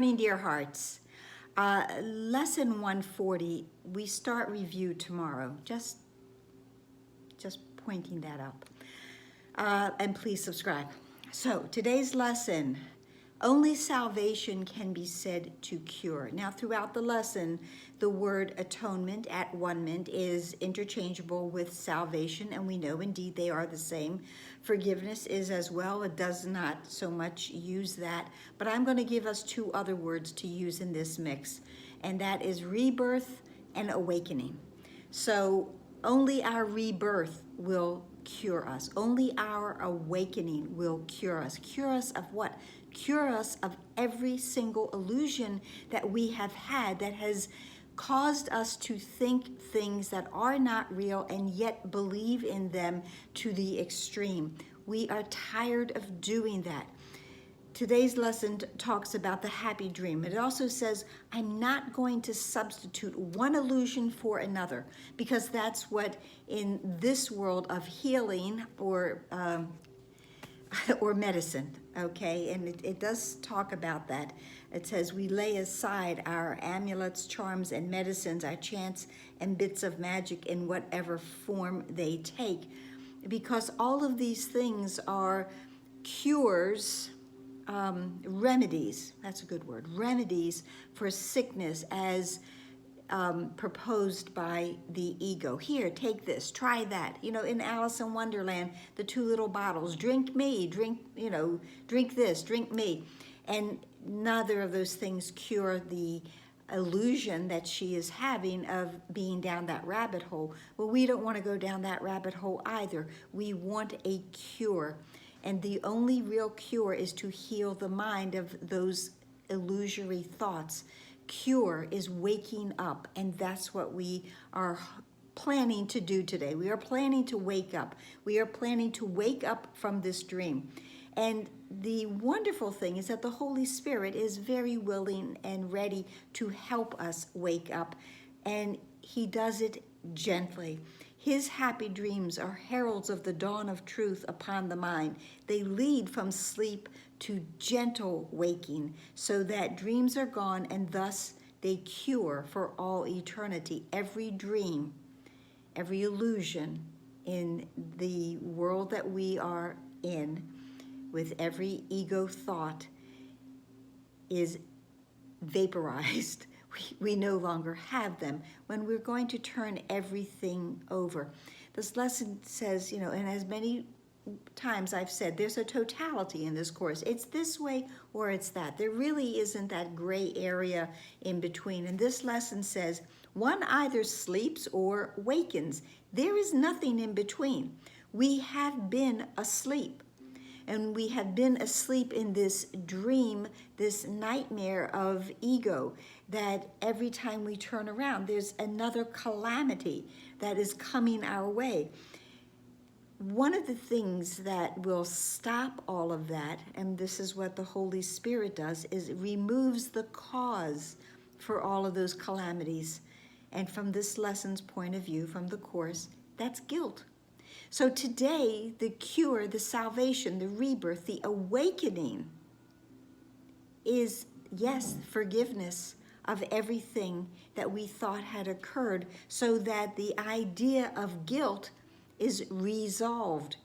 morning, dear hearts. Lesson 140, we start review tomorrow. Just pointing that up. And please subscribe. So today's lesson, only salvation can be said to cure. Now, throughout the lesson, the word atonement, at-one-ment, is interchangeable with salvation, and we know indeed they are the same. Forgiveness is as well. It does not so much use that, but I'm going to give us two other words to use in this mix, and that is rebirth and awakening. So only our rebirth will cure us. Only our awakening will cure us. Cure us of what? Cure us of every single illusion that we have had that has caused us to think things that are not real and yet believe in them to the extreme. We are tired of doing that. Today's lesson talks about the happy dream. It also says, I'm not going to substitute one illusion for another, because that's what in this world of healing or medicine, okay? And it does talk about that. It says, we lay aside our amulets, charms, and medicines, our chants and bits of magic in whatever form they take, because all of these things are cures, remedies, that's a good word, remedies for sickness as proposed by the ego. Here, take this, try that. You know, in Alice in Wonderland, the two little bottles, drink me, drink this, drink me. And neither of those things cure the illusion that she is having of being down that rabbit hole. Well, we don't want to go down that rabbit hole either. We want a cure. And the only real cure is to heal the mind of those illusory thoughts. Cure is waking up, and that's what we are planning to do today. We are planning to wake up. We are planning to wake up from this dream. And the wonderful thing is that the Holy Spirit is very willing and ready to help us wake up, and He does it gently. His happy dreams are heralds of the dawn of truth upon the mind. They lead from sleep to gentle waking, so that dreams are gone, and thus they cure for all eternity. Every dream, every illusion in the world that we are in, with every ego thought, is vaporized. We no longer have them when we're going to turn everything over. This lesson says, and as many times I've said, there's a totality in this course. It's this way or it's that. There really isn't that gray area in between. And this lesson says, one either sleeps or wakens. There is nothing in between. We have been asleep. And we have been asleep in this dream, this nightmare of ego, that every time we turn around, there's another calamity that is coming our way. One of the things that will stop all of that, and this is what the Holy Spirit does, is it removes the cause for all of those calamities. And from this lesson's point of view, from the Course, that's guilt. So today, the cure, the salvation, the rebirth, the awakening is, yes, forgiveness of everything that we thought had occurred, so that the idea of guilt is resolved.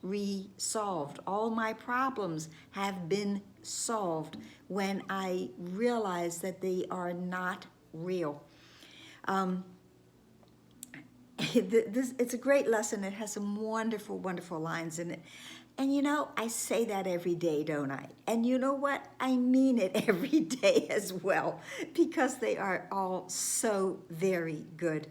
All my problems have been solved when I realize that they are not real. It's a great lesson. It has some wonderful, wonderful lines in it. And I say that every day, don't I? And you know what? I mean it every day as well, because they are all so very good.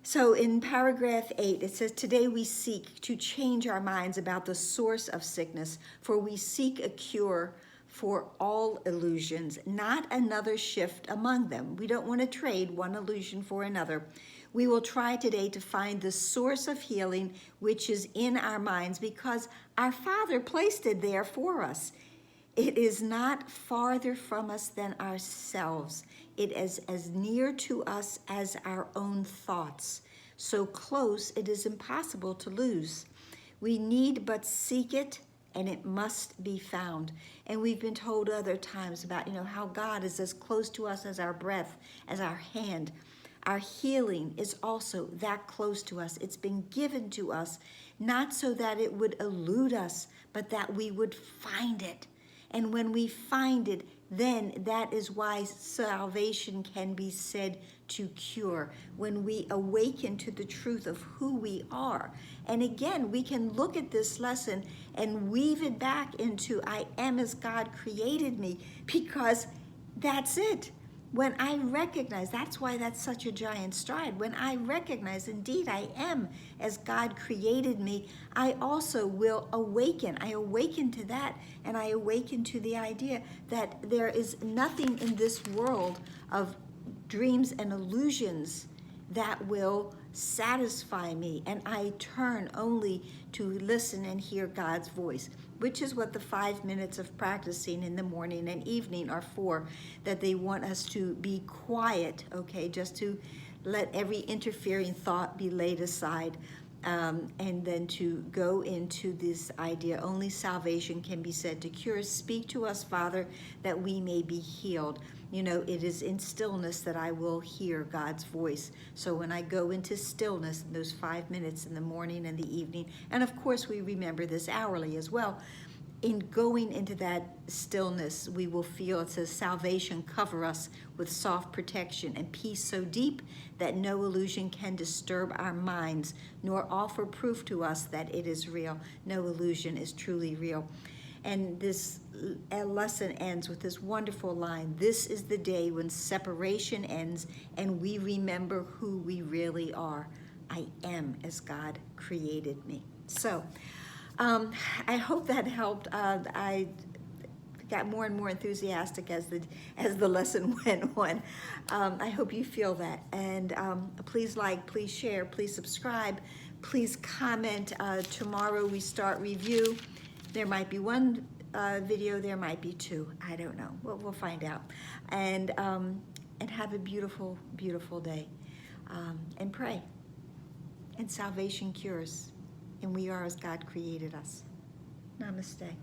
So in paragraph 8, it says, today we seek to change our minds about the source of sickness, for we seek a cure for all illusions, not another shift among them. We don't want to trade one illusion for another. We will try today to find the source of healing, which is in our minds, because our Father placed it there for us. It is not farther from us than ourselves. It is as near to us as our own thoughts. So close it is impossible to lose. We need but seek it and it must be found. And we've been told other times about, how God is as close to us as our breath, as our hand. Our healing is also that close to us. It's been given to us, not so that it would elude us, but that we would find it. And when we find it, then that is why salvation can be said to cure. When we awaken to the truth of who we are. And again, we can look at this lesson and weave it back into I am as God created me, because that's it. When I recognize, that's why that's such a giant stride. When I recognize, indeed, I am as God created me, I also will awaken. I awaken to that, and I awaken to the idea that there is nothing in this world of dreams and illusions that will satisfy me, and I turn only to listen and hear God's voice, which is what the 5 minutes of practicing in the morning and evening are for, that they want us to be quiet, okay, just to let every interfering thought be laid aside, and then to go into this idea, only salvation can be said to cure. Speak to us, Father, that we may be healed. It is in stillness that I will hear God's voice. So when I go into stillness, in those 5 minutes in the morning and the evening, and of course we remember this hourly as well, in going into that stillness, we will feel, it says, salvation cover us with soft protection and peace so deep that no illusion can disturb our minds, nor offer proof to us that it is real. No illusion is truly real. And this lesson ends with this wonderful line: this is the day when separation ends and we remember who we really are. I am as God created me. So, I hope that helped. I got more and more enthusiastic as the lesson went on. I hope you feel that. And please like, please share, please subscribe, please comment. Tomorrow we start review. There might be one video, there might be two. I don't know. We'll find out. And have a beautiful, beautiful day. And pray. And salvation cures. And we are as God created us. Namaste.